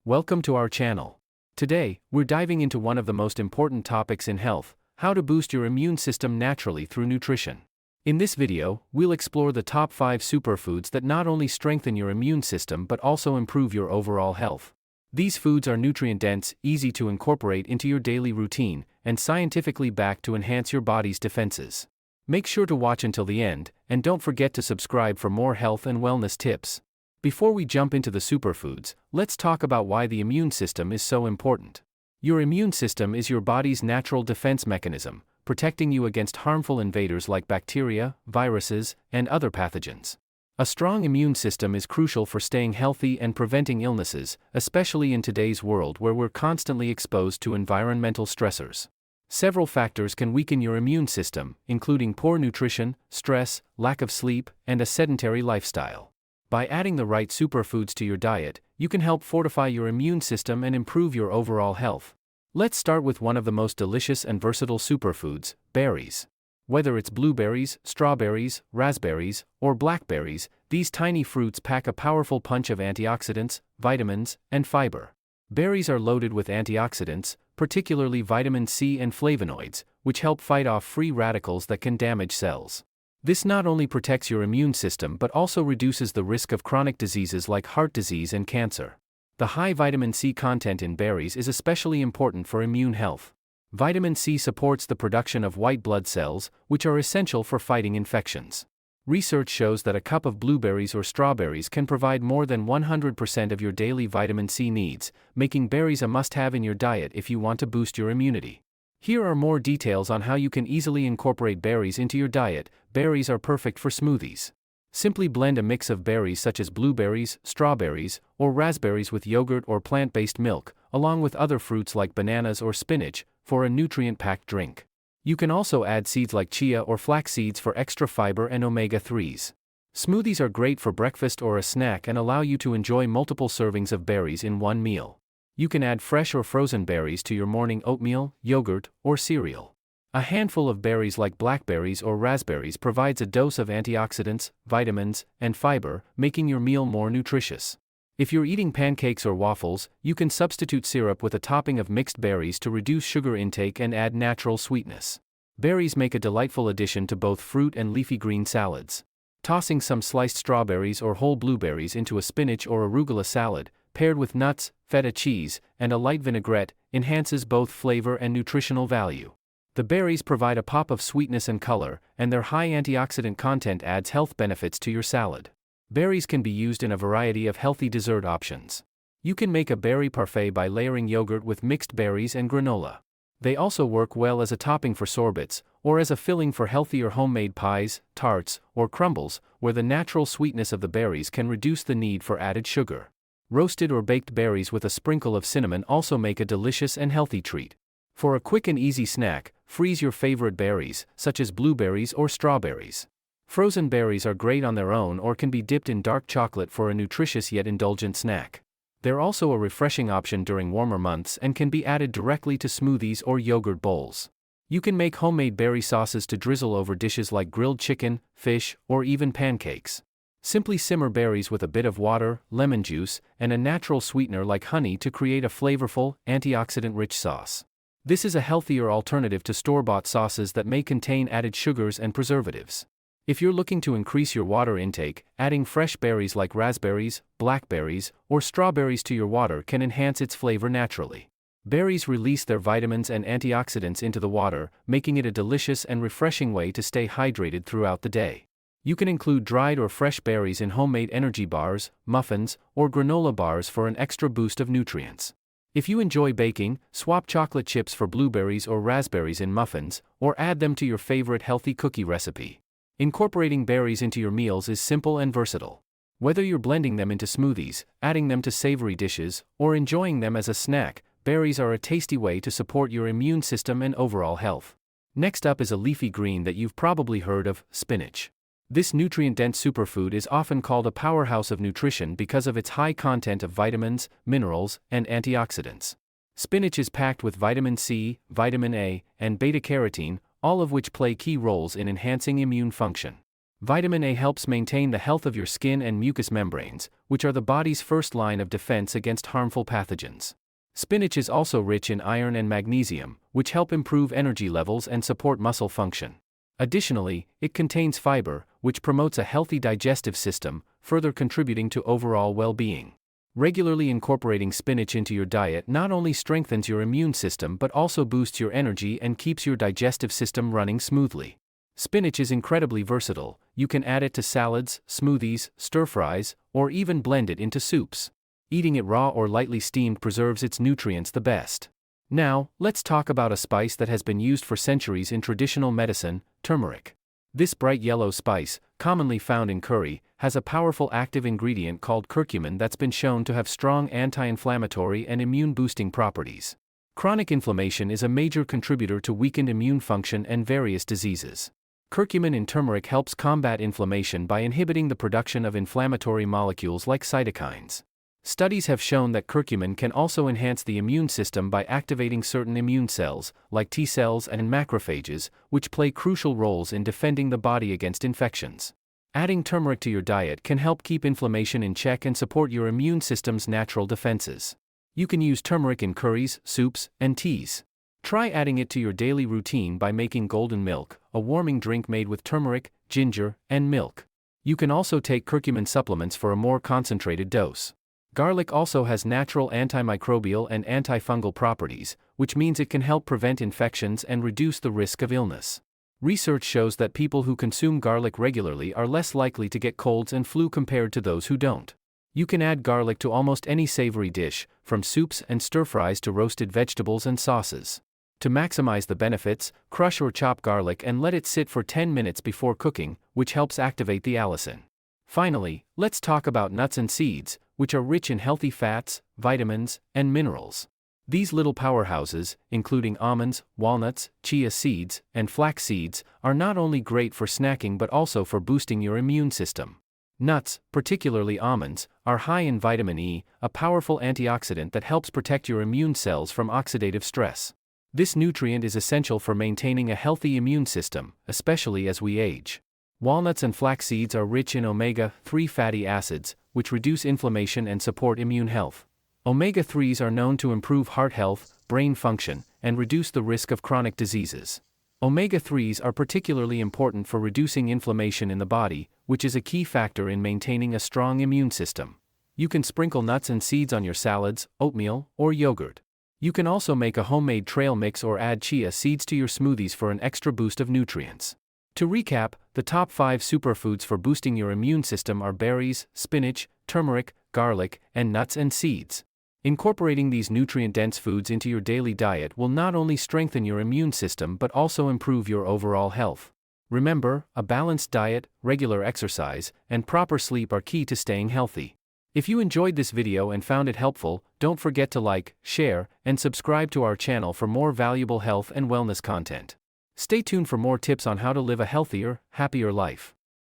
Welcome to our channel. Today, we're diving into one of the most important topics in health: how to boost your immune system naturally through nutrition. In this video, we'll explore the top 5 superfoods that not only strengthen your immune system but also improve your overall health. These foods are nutrient-dense, easy to incorporate into your daily routine, and scientifically backed to enhance your body's defenses. Make sure to watch until the end, and don't forget to subscribe for more health and wellness tips. Before we jump into the superfoods, let's talk about why the immune system is so important. Your immune system is your body's natural defense mechanism, protecting you against harmful invaders like bacteria, viruses, and other pathogens. A strong immune system is crucial for staying healthy and preventing illnesses, especially in today's world where we're constantly exposed to environmental stressors. Several factors can weaken your immune system, including poor nutrition, stress, lack of sleep, and a sedentary lifestyle. By adding the right superfoods to your diet, you can help fortify your immune system and improve your overall health. Let's start with one of the most delicious and versatile superfoods: berries. Whether it's blueberries, strawberries, raspberries, or blackberries, these tiny fruits pack a powerful punch of antioxidants, vitamins, and fiber. Berries are loaded with antioxidants, particularly vitamin C and flavonoids, which help fight off free radicals that can damage cells. This not only protects your immune system but also reduces the risk of chronic diseases like heart disease and cancer. The high vitamin C content in berries is especially important for immune health. Vitamin C supports the production of white blood cells, which are essential for fighting infections. Research shows that a cup of blueberries or strawberries can provide more than 100% of your daily vitamin C needs, making berries a must-have in your diet if you want to boost your immunity. Here are more details on how you can easily incorporate berries into your diet. Berries are perfect for smoothies. Simply blend a mix of berries such as blueberries, strawberries, or raspberries with yogurt or plant-based milk, along with other fruits like bananas or spinach, for a nutrient-packed drink. You can also add seeds like chia or flax seeds for extra fiber and omega-3s. Smoothies are great for breakfast or a snack and allow you to enjoy multiple servings of berries in one meal. You can add fresh or frozen berries to your morning oatmeal, yogurt, or cereal. A handful of berries like blackberries or raspberries provides a dose of antioxidants, vitamins, and fiber, making your meal more nutritious. If you're eating pancakes or waffles, you can substitute syrup with a topping of mixed berries to reduce sugar intake and add natural sweetness. Berries make a delightful addition to both fruit and leafy green salads. Tossing some sliced strawberries or whole blueberries into a spinach or arugula salad, paired with nuts, feta cheese, and a light vinaigrette, enhances both flavor and nutritional value. The berries provide a pop of sweetness and color, and their high antioxidant content adds health benefits to your salad. Berries can be used in a variety of healthy dessert options. You can make a berry parfait by layering yogurt with mixed berries and granola. They also work well as a topping for sorbets, or as a filling for healthier homemade pies, tarts, or crumbles, where the natural sweetness of the berries can reduce the need for added sugar. Roasted or baked berries with a sprinkle of cinnamon also make a delicious and healthy treat. For a quick and easy snack, freeze your favorite berries, such as blueberries or strawberries. Frozen berries are great on their own or can be dipped in dark chocolate for a nutritious yet indulgent snack. They're also a refreshing option during warmer months and can be added directly to smoothies or yogurt bowls. You can make homemade berry sauces to drizzle over dishes like grilled chicken, fish, or even pancakes. Simply simmer berries with a bit of water, lemon juice, and a natural sweetener like honey to create a flavorful, antioxidant-rich sauce. This is a healthier alternative to store-bought sauces that may contain added sugars and preservatives. If you're looking to increase your water intake, adding fresh berries like raspberries, blackberries, or strawberries to your water can enhance its flavor naturally. Berries release their vitamins and antioxidants into the water, making it a delicious and refreshing way to stay hydrated throughout the day. You can include dried or fresh berries in homemade energy bars, muffins, or granola bars for an extra boost of nutrients. If you enjoy baking, swap chocolate chips for blueberries or raspberries in muffins, or add them to your favorite healthy cookie recipe. Incorporating berries into your meals is simple and versatile. Whether you're blending them into smoothies, adding them to savory dishes, or enjoying them as a snack, berries are a tasty way to support your immune system and overall health. Next up is a leafy green that you've probably heard of: spinach. This nutrient-dense superfood is often called a powerhouse of nutrition because of its high content of vitamins, minerals, and antioxidants. Spinach is packed with vitamin C, vitamin A, and beta-carotene, all of which play key roles in enhancing immune function. Vitamin A helps maintain the health of your skin and mucous membranes, which are the body's first line of defense against harmful pathogens. Spinach is also rich in iron and magnesium, which help improve energy levels and support muscle function. Additionally, it contains fiber, which promotes a healthy digestive system, further contributing to overall well-being. Regularly incorporating spinach into your diet not only strengthens your immune system but also boosts your energy and keeps your digestive system running smoothly. Spinach is incredibly versatile. You can add it to salads, smoothies, stir-fries, or even blend it into soups. Eating it raw or lightly steamed preserves its nutrients the best. Now, let's talk about a spice that has been used for centuries in traditional medicine, turmeric. This bright yellow spice, commonly found in curry, has a powerful active ingredient called curcumin that's been shown to have strong anti-inflammatory and immune-boosting properties. Chronic inflammation is a major contributor to weakened immune function and various diseases. Curcumin in turmeric helps combat inflammation by inhibiting the production of inflammatory molecules like cytokines. Studies have shown that curcumin can also enhance the immune system by activating certain immune cells, like T cells and macrophages, which play crucial roles in defending the body against infections. Adding turmeric to your diet can help keep inflammation in check and support your immune system's natural defenses. You can use turmeric in curries, soups, and teas. Try adding it to your daily routine by making golden milk, a warming drink made with turmeric, ginger, and milk. You can also take curcumin supplements for a more concentrated dose. Garlic also has natural antimicrobial and antifungal properties, which means it can help prevent infections and reduce the risk of illness. Research shows that people who consume garlic regularly are less likely to get colds and flu compared to those who don't. You can add garlic to almost any savory dish, from soups and stir-fries to roasted vegetables and sauces. To maximize the benefits, crush or chop garlic and let it sit for 10 minutes before cooking, which helps activate the allicin. Finally, let's talk about nuts and seeds, which are rich in healthy fats, vitamins, and minerals. These little powerhouses, including almonds, walnuts, chia seeds, and flax seeds, are not only great for snacking but also for boosting your immune system. Nuts, particularly almonds, are high in vitamin E, a powerful antioxidant that helps protect your immune cells from oxidative stress. This nutrient is essential for maintaining a healthy immune system, especially as we age. Walnuts and flax seeds are rich in omega-3 fatty acids, which reduce inflammation and support immune health. Omega-3s are known to improve heart health, brain function, and reduce the risk of chronic diseases. Omega-3s are particularly important for reducing inflammation in the body, which is a key factor in maintaining a strong immune system. You can sprinkle nuts and seeds on your salads, oatmeal, or yogurt. You can also make a homemade trail mix or add chia seeds to your smoothies for an extra boost of nutrients. To recap, the top 5 superfoods for boosting your immune system are berries, spinach, turmeric, garlic, and nuts and seeds. Incorporating these nutrient-dense foods into your daily diet will not only strengthen your immune system but also improve your overall health. Remember, a balanced diet, regular exercise, and proper sleep are key to staying healthy. If you enjoyed this video and found it helpful, don't forget to like, share, and subscribe to our channel for more valuable health and wellness content. Stay tuned for more tips on how to live a healthier, happier life.